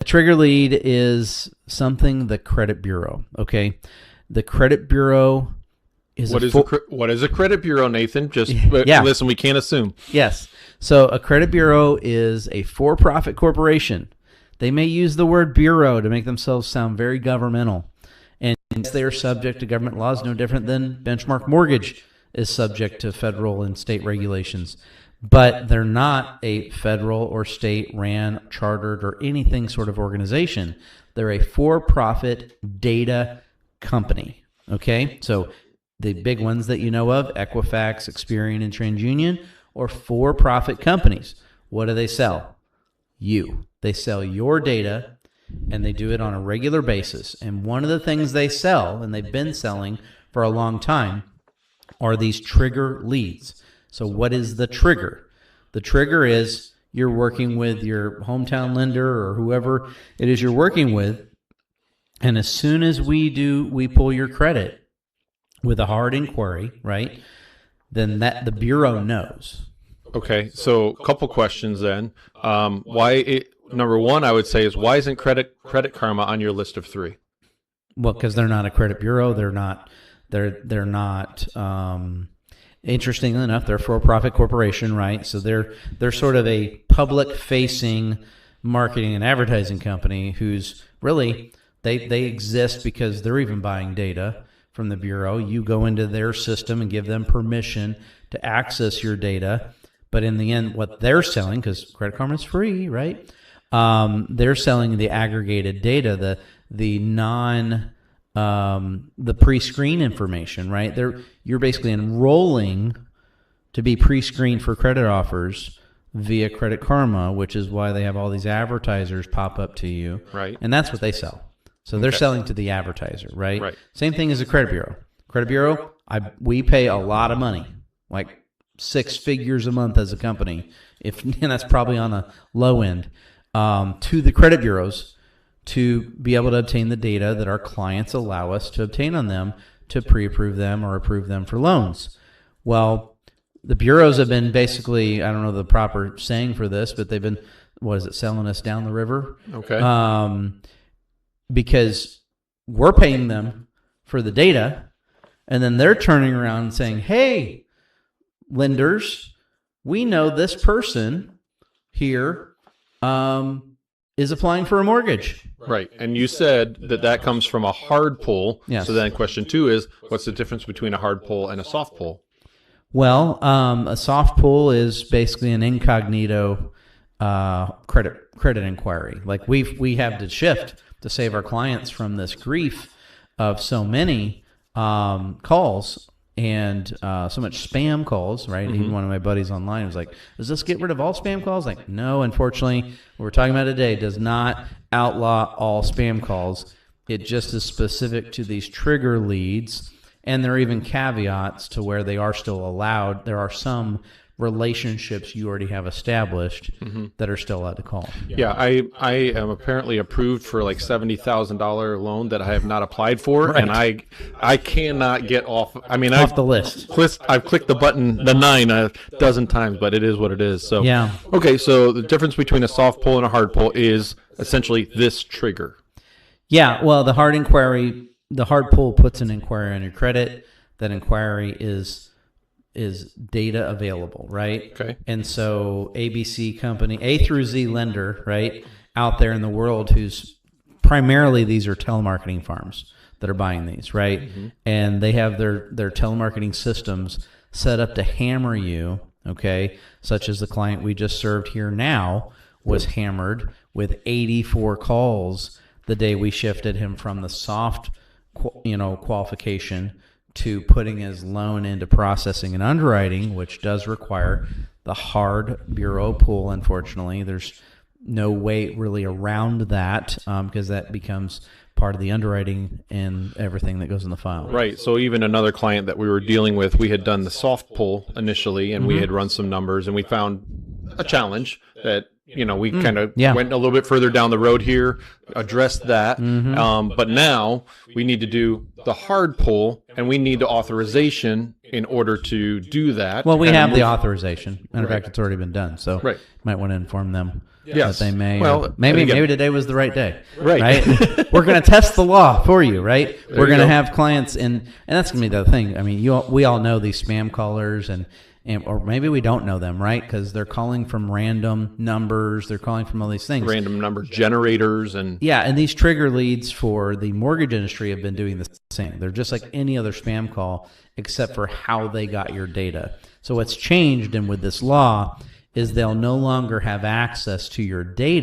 trigger lead is something the credit bureau, okay? The credit bureau is what is a credit bureau, Nathan? Just Yeah. Listen, we can't assume. Yes. So a credit bureau is a for-profit corporation. They may use the word bureau to make themselves sound very governmental. And they are subject to government laws no different than Benchmark Mortgage is subject to federal and state regulations. But they're not a federal or state-ran, chartered, or anything sort of organization. They're a for-profit data company, okay? So the big ones that you know of, Equifax, Experian, and TransUnion, are for-profit companies. What do they sell? You. They sell your data, and they do it on a regular basis. And one of the things they sell, and they've been selling for a long time, are these trigger leads. So what is the trigger? The trigger is you're working with your hometown lender or whoever it is you're working with, and as soon as we pull your credit with a hard inquiry, right, then the bureau knows. Okay, so a couple questions then. Number one, I would say is why isn't Credit Karma on your list of 3? Well, because they're not a credit bureau. They're not. Interestingly enough, they're a for-profit corporation, right? So they're sort of a public-facing marketing and advertising company who's really they exist because they're even buying data from the bureau. You go into their system and give them permission to access your data. But in the end, what they're selling, because Credit Karma is free, right? They're selling the aggregated data, the pre-screen information, right? You're basically enrolling to be pre-screened for credit offers via Credit Karma, which is why they have all these advertisers pop up to you. Right. And that's what they sell. So they're selling to the advertiser, right? Right. Same thing as a credit bureau. Credit bureau, we pay a lot of money, like 6 figures a month as a company, and that's probably on the low end, to the credit bureaus to be able to obtain the data that our clients allow us to obtain on them to pre-approve them or approve them for loans. Well, the bureaus have been basically, I don't know the proper saying for this, but they've been, selling us down the river? Okay. Because we're paying them for the data, and then they're turning around and saying, hey, lenders, we know this person here is applying for a mortgage. Right. And you said that comes from a hard pull. Yes. So then question 2 is, what's the difference between a hard pull and a soft pull? Well, a soft pull is basically an incognito credit inquiry. Like we have to shift to save our clients from this grief of so many calls and so much spam calls, right? Even one of my buddies online was like, does this get rid of all spam calls? Like, no, unfortunately, what we're talking about today does not outlaw all spam calls. It just is specific to these trigger leads, and there are even caveats to where they are still allowed. There are some relationships you already have established that are still allowed to call. Yeah, I am apparently approved for like $70,000 loan that I have not applied for, Right. and I cannot get off. I mean, Off the list. I've clicked the button, the 9 a dozen times, but it is what it is. So Yeah. Okay, so the difference between a soft pull and a hard pull is essentially this trigger. Yeah, well, the hard pull puts an inquiry on your credit. That inquiry is data available, right? Okay. And so ABC company, A through Z lender, right, out there in the world who's primarily these are telemarketing farms that are buying these, right? And they have their telemarketing systems set up to hammer you, okay, such as the client we just served here now was hammered with 84 calls the day we shifted him from the soft qualification to putting his loan into processing and underwriting, which does require the hard bureau pull. Unfortunately, there's no way really around that because that becomes part of the underwriting and everything that goes in the file. Right. So even another client that we were dealing with, we had done the soft pull initially, and we had run some numbers, and we found a challenge that we kind of Yeah. went a little bit further down the road here, addressed that. But now we need to do the hard pull, and we need the authorization in order to do that. Well, we And have the move- authorization. Matter of fact, it's already been done. So Right. might want to inform them Yes. that they may. Well, maybe and again- maybe today was the right day. Right. We're going to test the law for you. Right. We're you going to go. have clients, and that's going to be the thing. I mean, we all know these spam callers, and or maybe we don't know them, right? Because they're calling from random numbers. They're calling from all these things. Random number generators and Yeah, and these trigger leads for the mortgage industry have been doing the same. They're just like any other spam call, except for how they got your data. So what's changed, and with this law, is they'll no longer have access to your data